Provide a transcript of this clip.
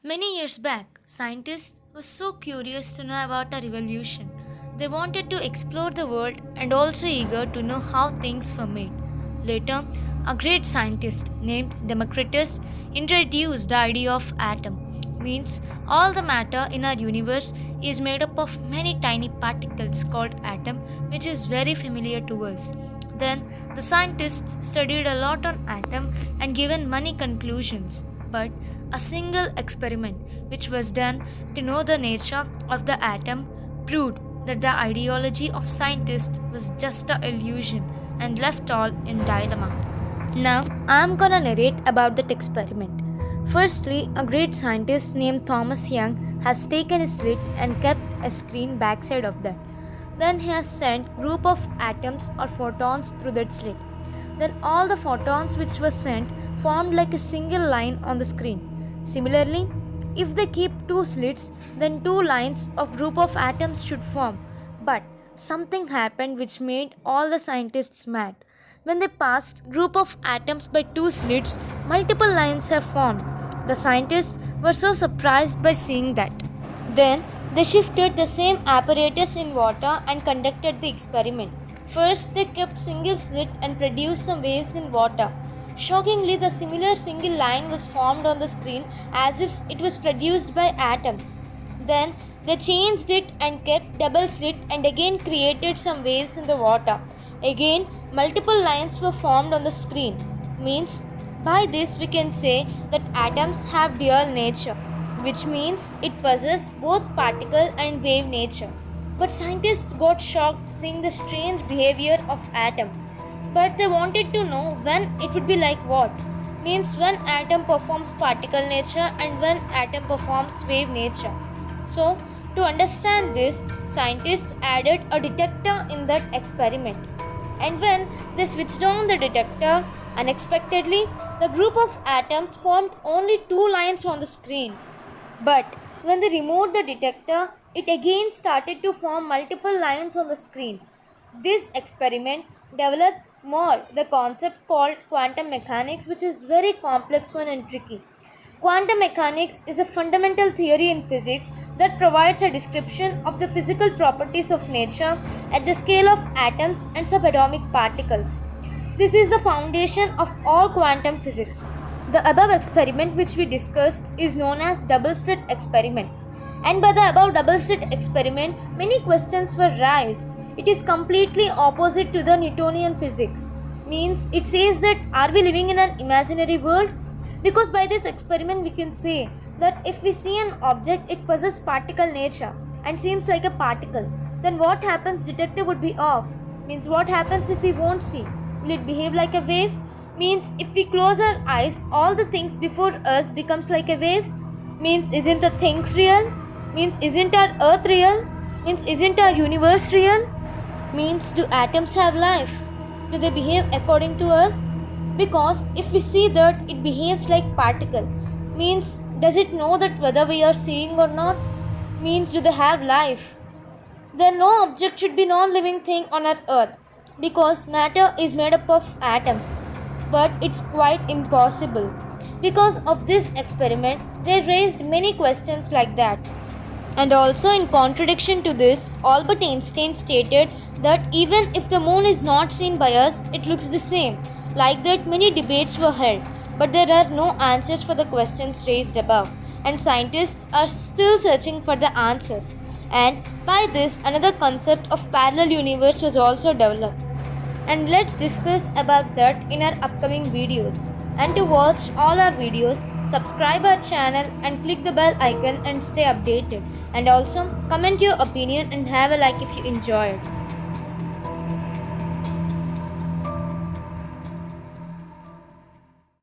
Many years back, scientists were so curious to know about our evolution. They wanted to explore the world and also eager to know how things were made. Later, a great scientist named Democritus introduced the idea of atom. Means all the matter in our universe is made up of many tiny particles called atom, which is very familiar to us. Then the scientists studied a lot on atom and given many conclusions. But a single experiment which was done to know the nature of the atom proved that the ideology of scientists was just an illusion and left all in dilemma. Now I am gonna narrate about that experiment. Firstly, a great scientist named Thomas Young has taken a slit and kept a screen backside of that. Then he has sent group of atoms or photons through that slit. Then all the photons which were sent formed like a single line on the screen. Similarly, if they keep two slits, then two lines of group of atoms should form. But something happened which made all the scientists mad. When they passed group of atoms by two slits, multiple lines have formed. The scientists were so surprised by seeing that. Then they shifted the same apparatus in water and conducted the experiment. First, they kept single slit and produced some waves in water. Shockingly, the similar single line was formed on the screen as if it was produced by atoms. Then they changed it and kept double slit and again created some waves in the water. Again, multiple lines were formed on the screen. Means, by this we can say that atoms have dual nature, which means it possesses both particle and wave nature. But scientists got shocked seeing the strange behavior of atom. But they wanted to know when it would be like what. Means when atom performs particle nature and when atom performs wave nature. So, to understand this, scientists added a detector in that experiment. And when they switched on the detector, unexpectedly, the group of atoms formed only two lines on the screen. But when they removed the detector, it again started to form multiple lines on the screen. This experiment developed more the concept called quantum mechanics, which is very complex one and tricky. Quantum mechanics is a fundamental theory in physics that provides a description of the physical properties of nature at the scale of atoms and subatomic particles. This is the foundation of all quantum physics. The above experiment which we discussed is known as double slit experiment. And by the above double slit experiment, many questions were raised. It is completely opposite to the Newtonian physics. Means it says that are we living in an imaginary world? Because by this experiment we can say that if we see an object, it possesses particle nature and seems like a particle. Then what happens? Detector would be off. Means what happens if we won't see? Will it behave like a wave? Means if we close our eyes, all the things before us becomes like a wave. Means isn't the things real? Means isn't our earth real? Means isn't our universe real? Means do atoms have life? Do they behave according to us? Because if we see that it behaves like particle, means does it know that whether we are seeing or not? Means do they have life? Then no object should be non-living thing on our earth because matter is made up of atoms. But it's quite impossible. Because of this experiment, they raised many questions like that. And also in contradiction to this, Albert Einstein stated that even if the moon is not seen by us, it looks the same. Like that, many debates were held, but there are no answers for the questions raised above, and scientists are still searching for the answers. And by this, another concept of parallel universe was also developed. And let's discuss about that in our upcoming videos. And to watch all our videos, subscribe our channel and click the bell icon and stay updated. And also comment your opinion and have a like if you enjoyed.